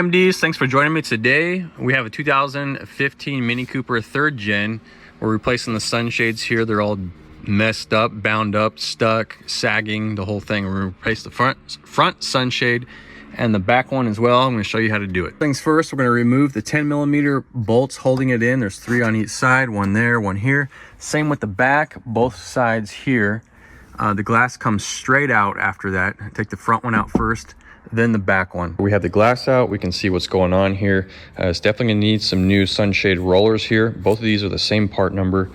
MDs, thanks for joining me today. We have a 2015 Mini Cooper 3rd Gen. We're replacing the sunshades here. They're all messed up, bound up, stuck, sagging, the whole thing. We're gonna replace the front sunshade and the back one as well. I'm gonna show you how to do it. Things first, we're gonna remove the 10mm bolts holding it in. There's 3 on each side, one there, one here. Same with the back, both sides here. The glass comes straight out after that. Take the front one out first, then the back one. We have the glass out, we can see what's going on here. It's definitely gonna need some new sunshade rollers here. Both of these are the same part number.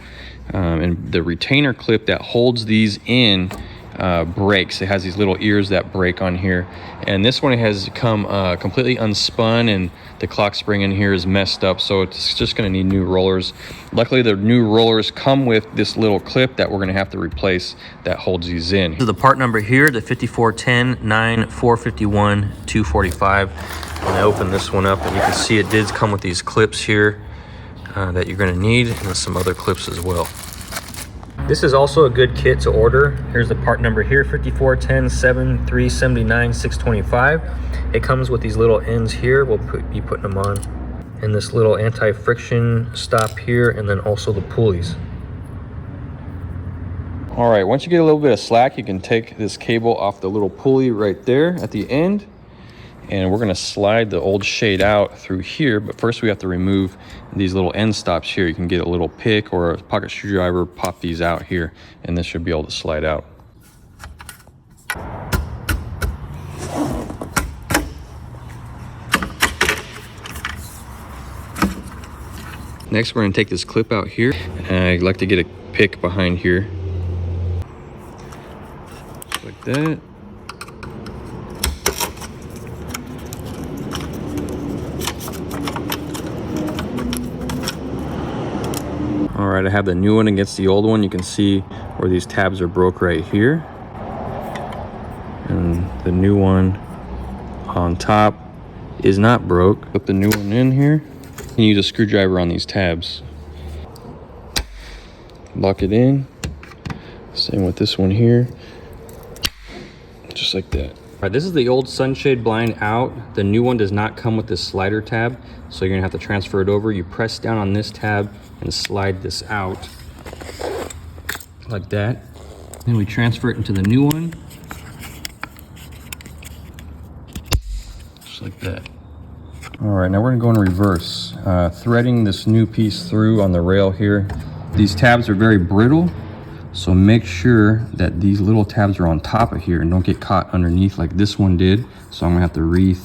And the retainer clip that holds these in breaks. It has these little ears that break on here. And this one has come completely unspun, and the clock spring in here is messed up. So it's just gonna need new rollers. Luckily, the new rollers come with this little clip that we're gonna have to replace that holds these in. This is the part number here, the 5410-9-451-245. And I open this one up and you can see it did come with these clips here that you're gonna need, and some other clips as well. This is also a good kit to order. Here's the part number here, 5410-7379-625. It comes with these little ends here. We'll be putting them on. And this little anti-friction stop here, and then also the pulleys. All right, once you get a little bit of slack, you can take this cable off the little pulley right there at the end. And we're gonna slide the old shade out through here, but first we have to remove these little end stops here. You can get a little pick or a pocket screwdriver, pop these out here, and this should be able to slide out. Next, we're gonna take this clip out here, and I like to get a pick behind here. Just like that. All right, I have the new one against the old one. You can see where these tabs are broke right here. And the new one on top is not broke. Put the new one in here. You use a screwdriver on these tabs. Lock it in. Same with this one here. Just like that. All right, this is the old sunshade blind out. The new one does not come with this slider tab, so you're gonna have to transfer it over. You press down on this tab and slide this out like that. Then we transfer it into the new one, just like that. All right, now we're gonna go in reverse, threading this new piece through on the rail here. These tabs are very brittle, so make sure that these little tabs are on top of here and don't get caught underneath like this one did. So I'm gonna have to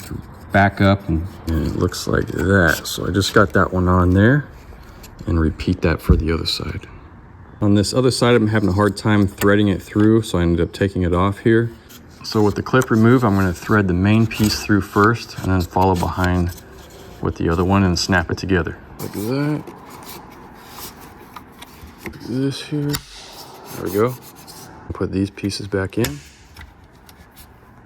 back up, and it looks like that. So I just got that one on there, and repeat that for the other side. On this other side, I'm having a hard time threading it through, so I ended up taking it off here. So with the clip removed, I'm gonna thread the main piece through first, and then follow behind with the other one and snap it together. Like that. Like this here. There we go. Put these pieces back in.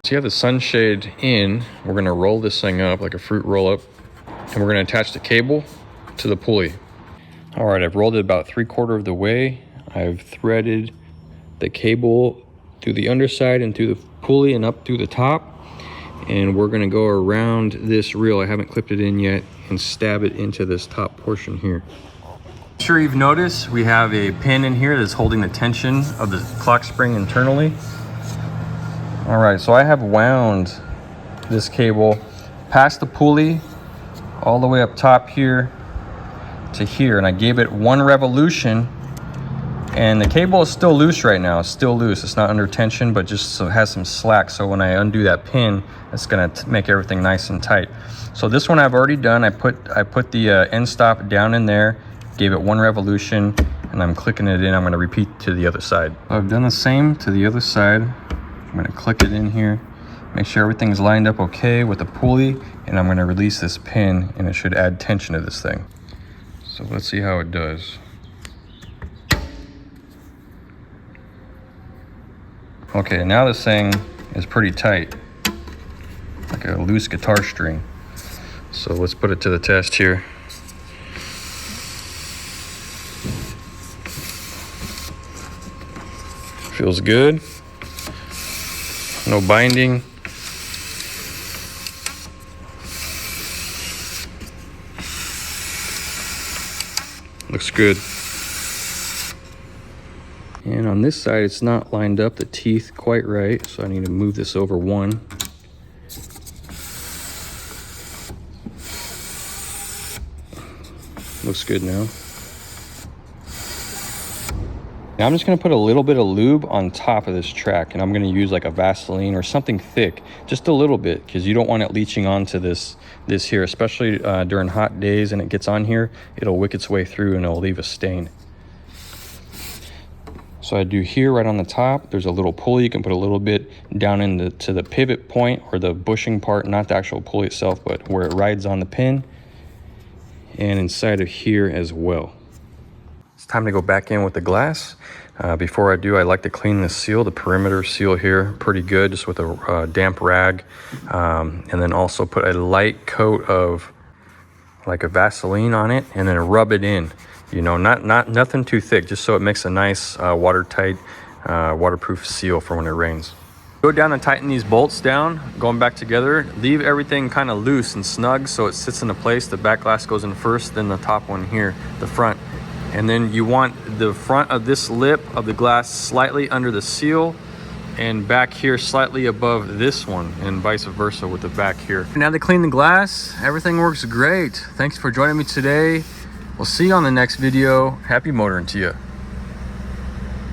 So you have the sunshade in. We're gonna roll this thing up like a fruit roll up, and we're gonna attach the cable to the pulley. All right, I've rolled it about 3/4 of the way. I've threaded the cable through the underside and through the pulley and up through the top. And we're gonna go around this reel, I haven't clipped it in yet, and stab it into this top portion here. I'm sure you've noticed we have a pin in here that's holding the tension of the clock spring internally. All right, so I have wound this cable past the pulley all the way up top here to here, and I gave it 1 revolution, and the cable is still loose right now. It's still loose. It's not under tension, but just so it has some slack. So when I undo that pin, it's gonna make everything nice and tight. So this one I've already done. I put the end stop down in there, gave it 1 revolution, and I'm clicking it in. I'm gonna repeat to the other side. I've done the same to the other side. I'm gonna click it in here, make sure everything's lined up okay with the pulley, and I'm gonna release this pin, and it should add tension to this thing. So let's see how it does. Okay, now this thing is pretty tight, like a loose guitar string. So let's put it to the test here. Feels good. No binding. Looks good. And on this side, it's not lined up the teeth quite right, so I need to move this over one. Looks good now. Now I'm just gonna put a little bit of lube on top of this track, and I'm gonna use like a Vaseline or something thick, just a little bit, because you don't want it leaching onto this here, especially during hot days and it gets on here, it'll wick its way through and it'll leave a stain. So I do here right on the top, there's a little pulley. You can put a little bit down to the pivot point or the bushing part, not the actual pulley itself, but where it rides on the pin, and inside of here as well. It's time to go back in with the glass. Before I do, I like to clean the seal, the perimeter seal here, pretty good, just with a damp rag. And then also put a light coat of like a Vaseline on it, and then rub it in. You know, nothing too thick, just so it makes a nice watertight, waterproof seal for when it rains. Go down and tighten these bolts down, going back together. Leave everything kind of loose and snug so it sits into place. The back glass goes in first, then the top one here, the front. And then you want the front of this lip of the glass slightly under the seal, and back here slightly above this one, and vice versa with the back here. Now to clean the glass, everything works great. Thanks for joining me today. We'll see you on the next video. Happy motoring to you.